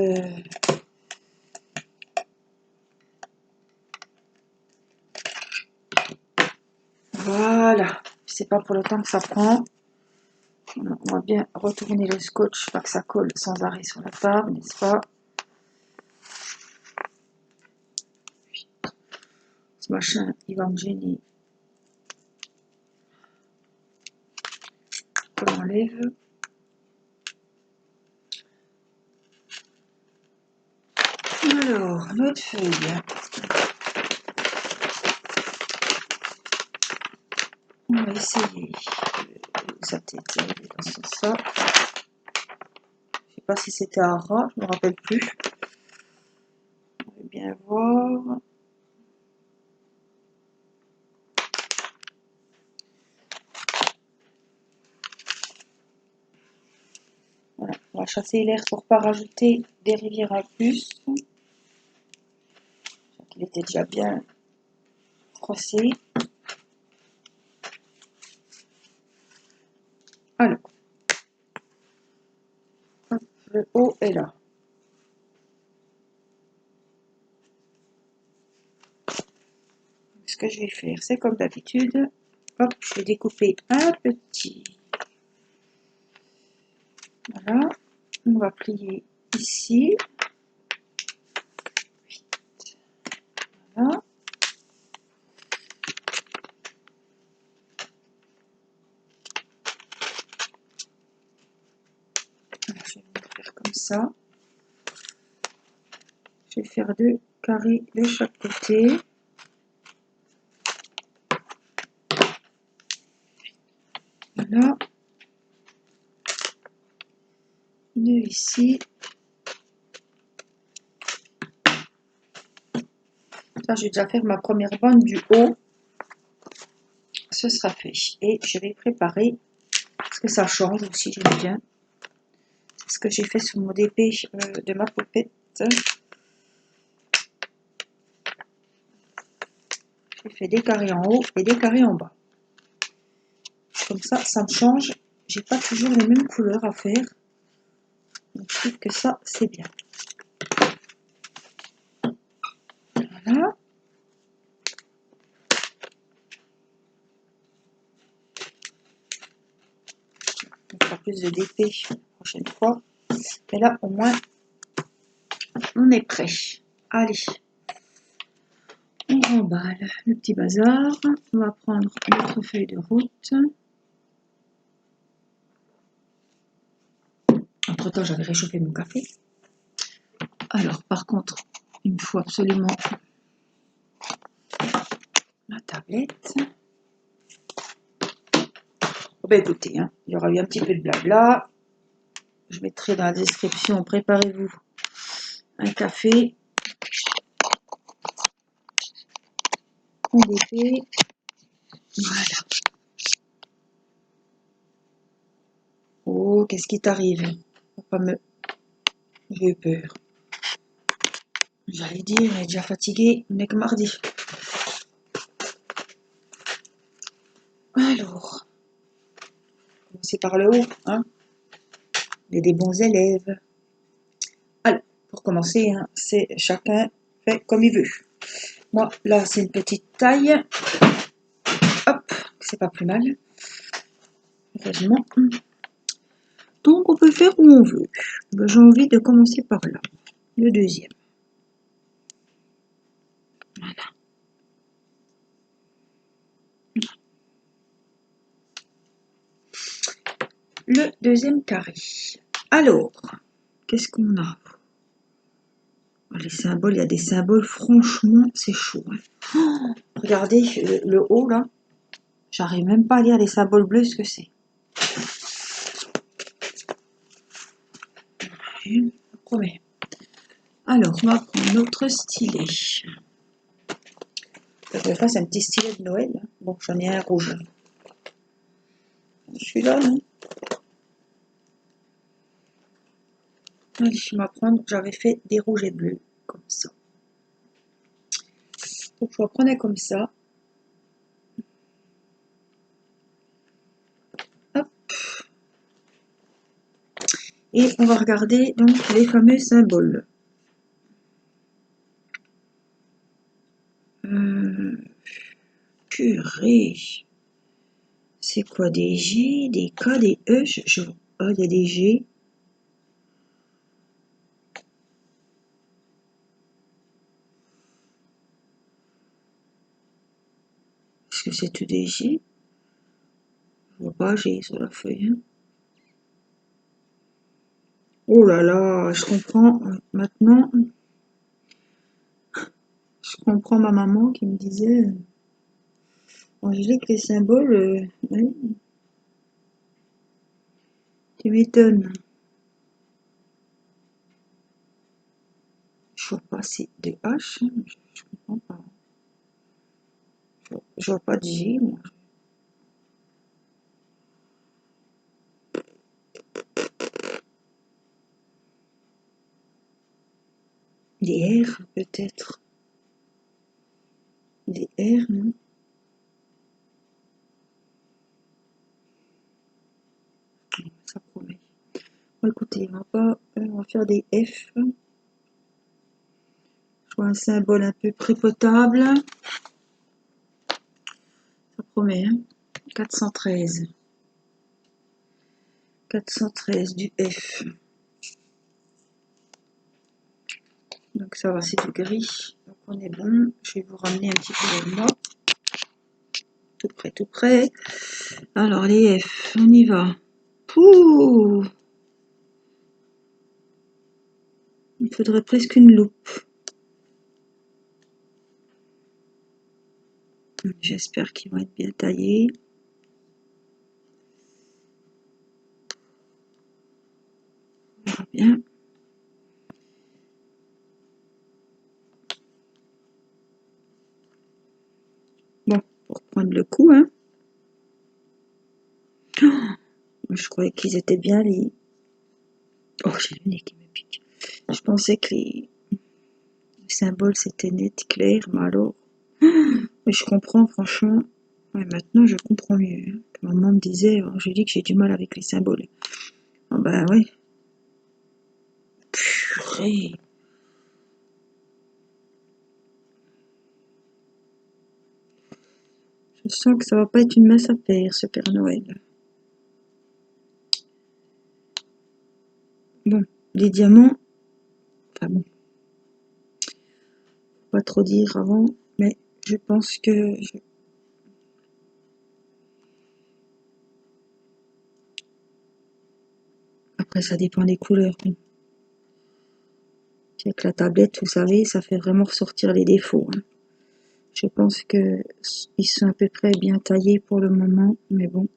Voilà. Je sais pas pour le temps que ça prend. On va bien retourner le scotch, pas que ça colle sans arrêt sur la table, n'est-ce pas? Ce machin, il va me gêner. On l'enlève. Alors, notre feuille. On va essayer. Ça peut-être dans ce sens-là. Je sais pas si c'était un rat, je me rappelle plus. On va bien voir. Voilà, on va chasser l'air pour pas rajouter des rivières à puce. Il était déjà bien froissé. Alors, le haut est là. Ce que je vais faire, c'est comme d'habitude. Hop, je vais découper un petit. Voilà. On va plier ici. Voilà. Alors, je vais le faire comme ça. Je vais faire 2 carrés de chaque côté. Voilà. 2 ici. Là, je vais déjà faire ma première bande du haut. Ce sera fait. Et je vais préparer, parce que ça change aussi, j'aime bien. C'est ce que j'ai fait sur mon DP de ma poupette. J'ai fait des carrés en haut et des carrés en bas. Comme ça me change. J'ai pas toujours les mêmes couleurs à faire. Donc je trouve que ça, c'est bien. Voilà. Une fois plus de DP la prochaine fois. Et là, au moins, on est prêt. Allez, on remballe le petit bazar. On va prendre notre feuille de route. Entre-temps, j'avais réchauffé mon café. Alors, par contre, il me faut absolument la tablette. Oh ben écoutez, hein, il y aura eu un petit peu de blabla. Je mettrai dans la description, préparez-vous un café. On DP. Voilà. Oh, qu'est-ce qui t'arrive? Faut pas me... J'ai eu peur. J'allais dire, on est déjà fatigué, on n'est que mardi. Alors, commencer par le haut, hein. On est des bons élèves. Alors, pour commencer, hein, c'est chacun fait comme il veut. Moi, là, c'est une petite taille. Hop, c'est pas plus mal. Heureusement. Donc, on peut faire où on veut. Ben, j'ai envie de commencer par là. Le deuxième. Voilà. Le deuxième carré. Alors, qu'est-ce qu'on a? Les symboles, il y a des symboles, franchement, c'est chaud. Hein. Oh, regardez le haut, là. J'arrive même pas à lire les symboles bleus, ce que c'est. Je promets. Alors, on va prendre notre stylet. Je fasse un petit stylet de Noël. Bon, j'en ai un rouge. Je suis là, non? Allez, je vais prendre. J'avais fait des rouges et bleus, comme ça. Donc, je vais prendre un comme ça. Hop. Et on va regarder donc les fameux symboles. Purée. C'est quoi, des G, des K, des E? Ah, il y a des G. Est-ce que c'est tout des G? Je vois pas G sur la feuille. Hein. Oh là là, je comprends maintenant. Je comprends ma maman qui me disait Angélique, les symboles, oui, tu m'étonnes. Je vois pas, c'est de H, hein, je comprends pas. Je vois pas de G, moi. Des R, peut-être. Des R, non? Ça promet. Bon, écoutez, on va faire des F. Je vois un symbole un peu prépotable. Ça promet, hein? 413. 413 du F. Donc ça va, c'est du gris. Donc on est bon. Je vais vous ramener un petit peu vers moi. Tout près, tout près. Alors les F, on y va. Pouh! Il faudrait presque une loupe. J'espère qu'ils vont être bien taillés. On verra bien. Bon, pour prendre le coup, hein. Oh, je croyais qu'ils étaient bien les... Oh, j'ai le nez qui me pique. Je pensais que les symboles c'était net, clair, mais alors... Mais je comprends, franchement. Ouais, maintenant, je comprends mieux. Hein. Maman me disait, je dis que j'ai du mal avec les symboles. Oh, ben ouais. Purée. Je sens que ça va pas être une mince affaire, ce Père Noël. Bon, les diamants, enfin bon, pas trop dire avant, mais je pense que après ça dépend des couleurs. Bon. Avec la tablette, vous savez, ça fait vraiment ressortir les défauts. Hein. Je pense que ils sont à peu près bien taillés pour le moment, mais bon.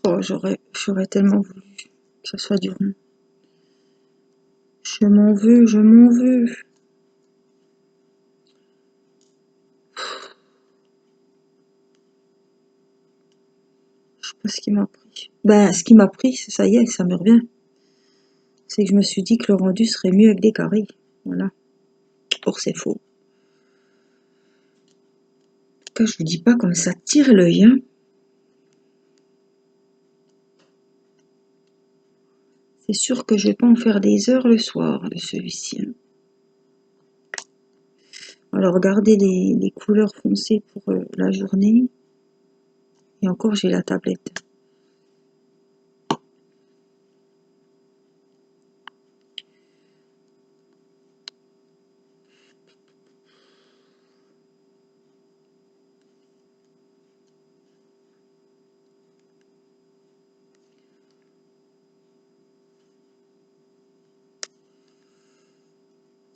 Oh, j'aurais tellement voulu que ça soit du rond. Je m'en veux, je m'en veux. Je sais pas ce qui m'a pris. Ben, ce qui m'a pris, ça y est, ça me revient. C'est que je me suis dit que le rendu serait mieux avec des carrés. Voilà. Or, c'est faux. En tout cas, je vous dis pas comme ça tire l'œil, hein. C'est sûr que je vais pas en faire des heures le soir de celui-ci. Hein. Alors, regardez les couleurs foncées pour la journée. Et encore, j'ai la tablette.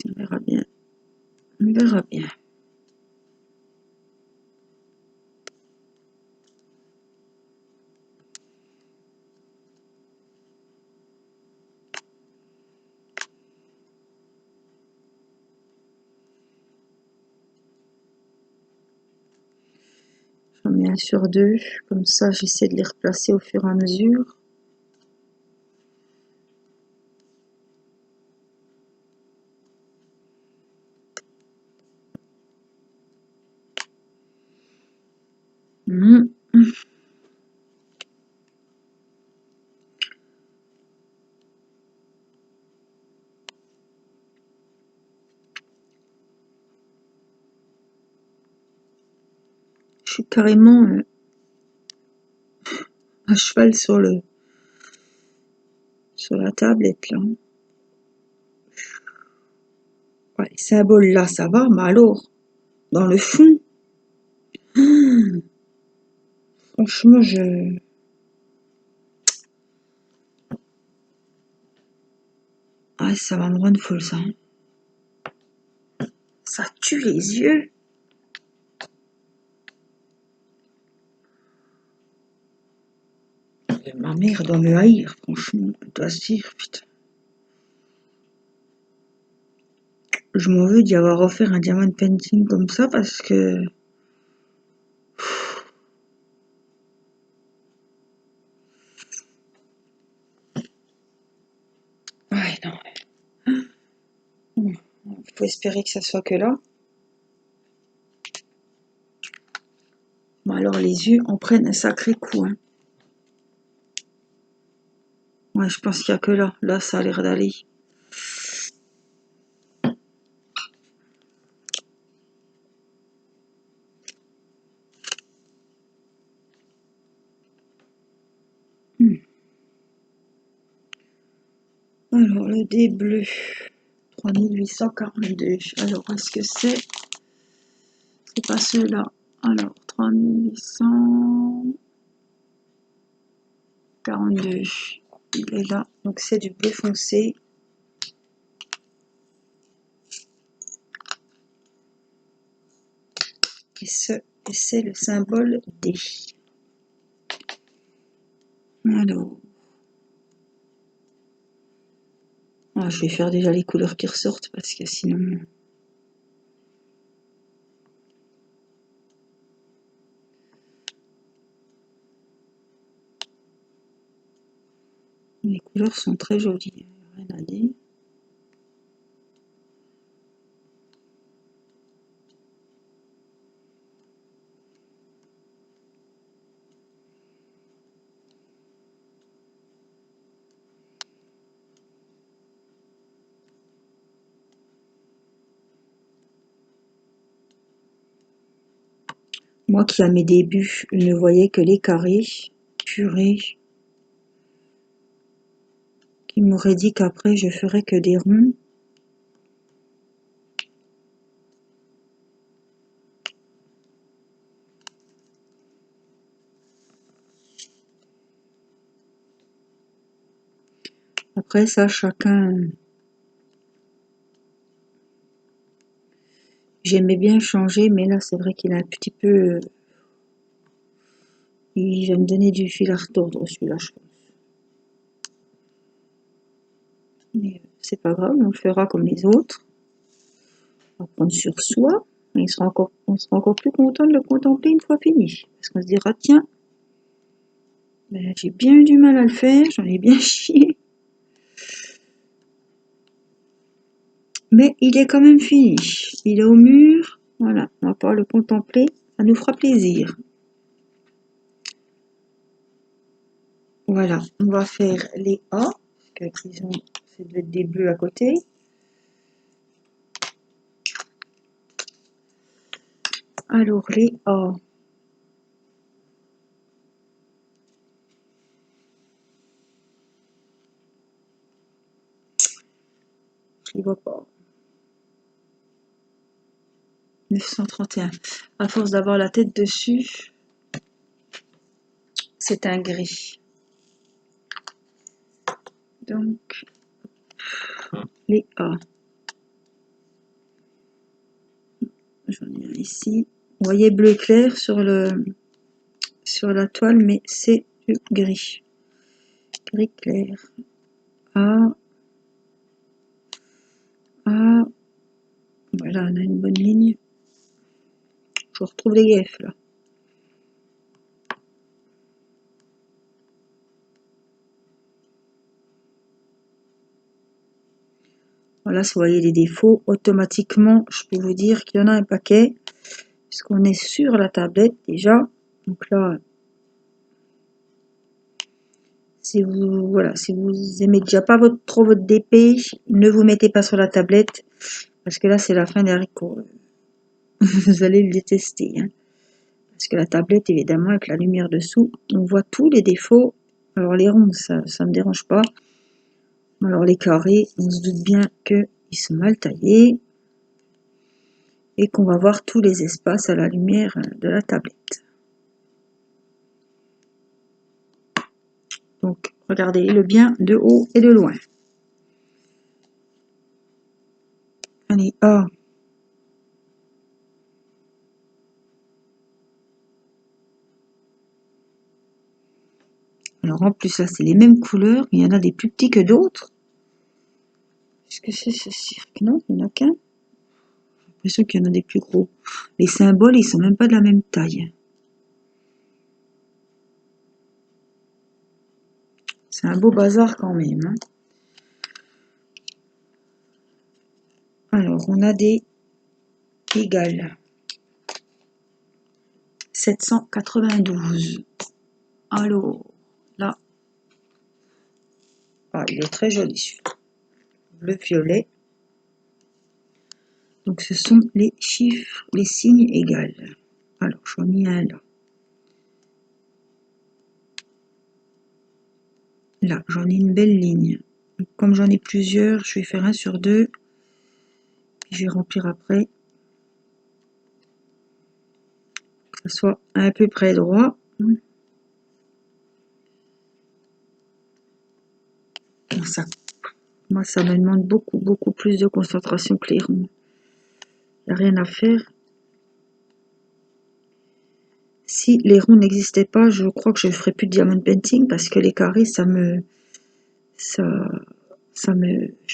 On verra bien. On verra bien. J'en mets un sur deux. Comme ça, j'essaie de les replacer au fur et à mesure. Mmh. Je suis carrément à cheval sur la tablette là. Ouais, les symboles là, ça va, mais alors, dans le fond, franchement, ah, ça va me rendre folle ça. Hein. Ça tue les yeux. Ma mère doit me haïr, franchement. Elle doit se dire, putain. Je m'en veux d'y avoir offert un diamant painting comme ça parce que. Ouais, non. Faut espérer que ça soit que là. Bon, alors les yeux en prennent un sacré coup. Hein. Ouais, je pense qu'il n'y a que là. Là, ça a l'air d'aller. Alors, le dé bleu. 3842. Alors, est-ce que c'est. C'est pas ceux-là. Alors, 3842. Il est là. Donc, c'est du bleu foncé. Et c'est le symbole D. Alors. Ah, je vais faire déjà les couleurs qui ressortent parce que sinon. Les couleurs sont très jolies. Rien à dire. Moi qui à mes débuts ne voyais que les carrés, purée, qui m'aurait dit qu'après je ferais que des ronds. Après ça, chacun... J'aimais bien changer, mais là c'est vrai qu'il a un petit peu... Il va me donner du fil à retordre celui-là, je pense. Mais c'est pas grave, on le fera comme les autres. On va prendre sur soi. Et on sera encore plus content de le contempler une fois fini. Parce qu'on se dira, tiens, ben, j'ai bien eu du mal à le faire, j'en ai bien chié. Mais il est quand même fini. Il est au mur. Voilà, on va pouvoir le contempler. Ça nous fera plaisir. Voilà, on va faire les A. Parce qu'ils ont, c'est doit être des bleus à côté. Alors, les A. Je les vois pas. 931. À force d'avoir la tête dessus, c'est un gris. Donc, les A. J'en ai un ici. Vous voyez bleu clair sur la toile, mais c'est du gris. Gris clair. A. A. Voilà, on a une bonne ligne. Je retrouve les griffes là. Voilà, si vous voyez les défauts, automatiquement, je peux vous dire qu'il y en a un paquet, puisqu'on est sur la tablette déjà. Donc là, si vous aimez déjà pas trop votre DP, ne vous mettez pas sur la tablette, parce que là, c'est la fin des haricots. Vous allez le détester. Hein. Parce que la tablette, évidemment, avec la lumière dessous, on voit tous les défauts. Alors les ronds, ça me dérange pas. Alors les carrés, on se doute bien qu'ils sont mal taillés. Et qu'on va voir tous les espaces à la lumière de la tablette. Donc, regardez-le bien de haut et de loin. Allez, A. Alors, en plus, là, c'est les mêmes couleurs, mais il y en a des plus petits que d'autres. Est-ce que c'est ce cirque? Non, il n'y en a qu'un. J'ai l'impression qu'il y en a des plus gros. Les symboles, ils sont même pas de la même taille. C'est un beau bazar quand même. Hein. Alors, on a des égales. 792. Alors, là. Ah, il est très joli celui-là. Bleu-violet. Donc, ce sont les chiffres, les signes égales. Alors, j'en ai un là. Là, j'en ai une belle ligne. Donc, comme j'en ai plusieurs, je vais faire 1 sur 2. Puis je vais remplir après. Que ce soit à peu près droit. Bon, ça, moi, ça me demande beaucoup plus de concentration que les ronds. Il n'y a rien à faire. Si les ronds n'existaient pas, je crois que je ne ferais plus de diamond painting parce que les carrés, je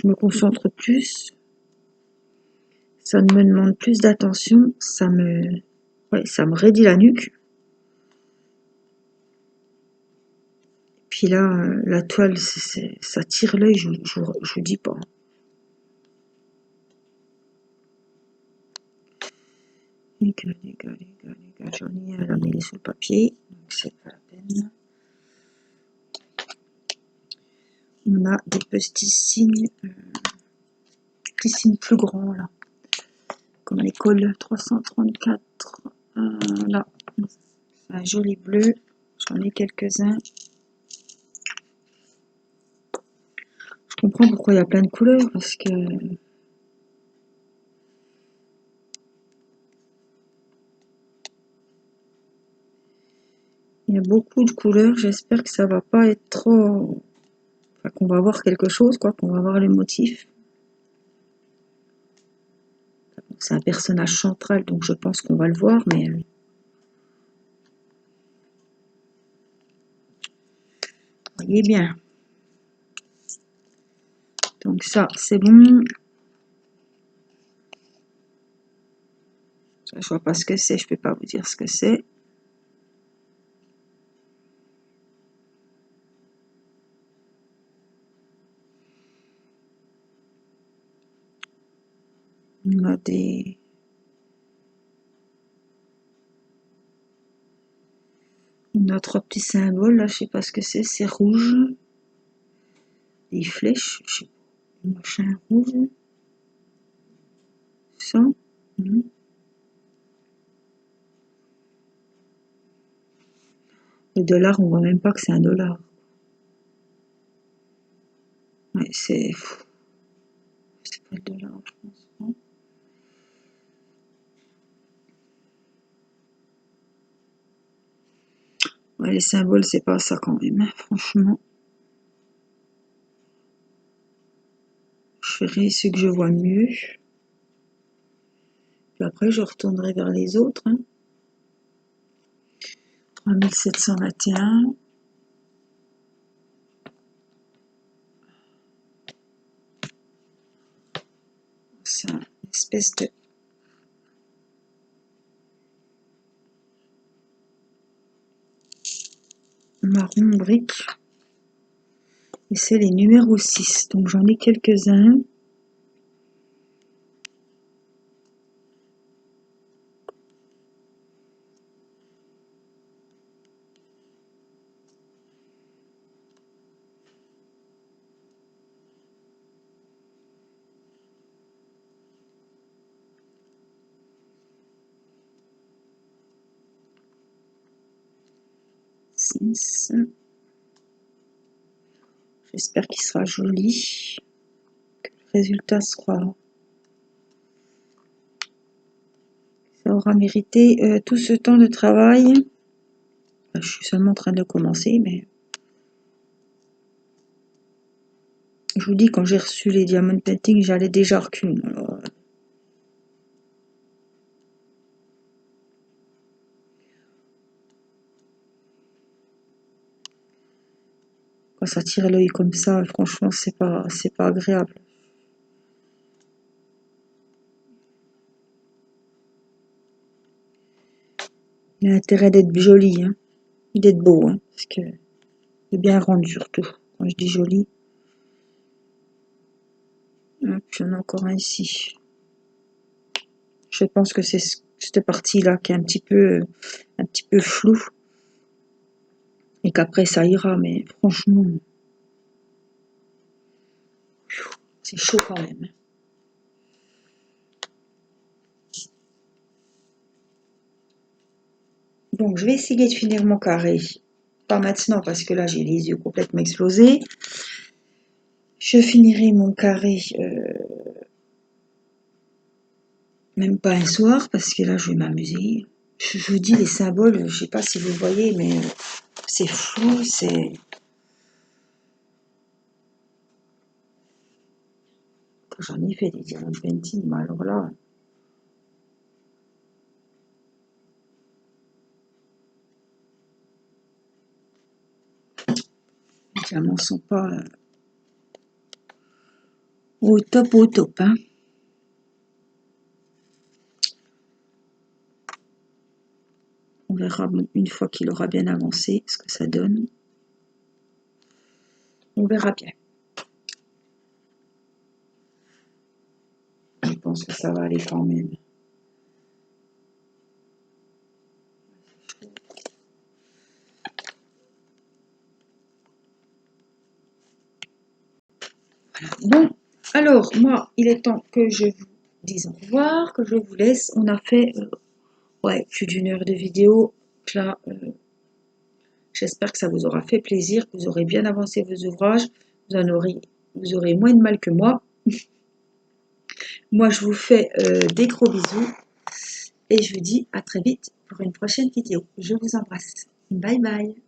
me concentre plus. Ça me demande plus d'attention. Ça me raidit la nuque. Puis là, la toile, ça tire l'œil, je vous dis pas. Égal, j'en ai un là, mais il est sur le papier, donc c'est pas la peine. On a des petits signes plus grands là, comme à l'école 334, là, Un joli bleu, j'en ai quelques-uns. Je comprends pourquoi il y a plein de couleurs, parce que il y a beaucoup de couleurs. J'espère que ça va pas être trop... Enfin, qu'on va voir quelque chose, quoi, qu'on va voir le motif. C'est un personnage central, donc je pense qu'on va le voir, mais... voyez bien. Donc ça, c'est bon. Ça, je vois pas ce que c'est, je peux pas vous dire ce que c'est. On a des... On a 3 petits symboles, là, je sais pas ce que c'est rouge. Des flèches, je sais pas, un machin rouge. Ça. Le dollar, on voit même pas que c'est un dollar. Ouais, c'est pas le dollar, je pense pas. Ouais, les symboles, c'est pas ça quand même, hein, franchement. Je ferai ce que je vois mieux. Puis après, je retournerai vers les autres. Hein. 3721. C'est une espèce de marron brique. Et c'est les numéros 6. Donc j'en ai quelques-uns. J'espère qu'il sera joli, que le résultat sera... Ça aura mérité tout ce temps de travail. Je suis seulement en train de commencer, mais... Je vous dis, quand j'ai reçu les diamond painting, j'allais déjà reculer. Alors... Quand ça tire l'œil comme ça, franchement, c'est pas agréable. Il a intérêt d'être joli, hein, d'être beau, hein, parce que c'est bien rendu surtout. Quand je dis joli. Hop, j'en ai encore un ici. Je pense que c'est cette partie-là qui est un petit peu floue. Et qu'après ça ira, mais franchement, c'est chaud quand même. Donc je vais essayer de finir mon carré. Pas maintenant parce que là j'ai les yeux complètement explosés. Je finirai mon carré même pas un soir parce que là je vais m'amuser. Je vous dis les symboles, je sais pas si vous voyez, mais c'est flou, c'est... J'en ai fait des diamond painting, mais alors là... Les diamants sont pas au top, hein. On verra une fois qu'il aura bien avancé ce que ça donne. On verra bien. Je pense que ça va aller quand même. Bon, alors moi, il est temps que je vous dise au revoir, que je vous laisse. On a fait ouais, plus d'1 heure de vidéo. là, j'espère que ça vous aura fait plaisir, que vous aurez bien avancé vos ouvrages, vous aurez moins de mal que moi. Moi, je vous fais des gros bisous et je vous dis à très vite pour une prochaine vidéo. Je vous embrasse. Bye bye.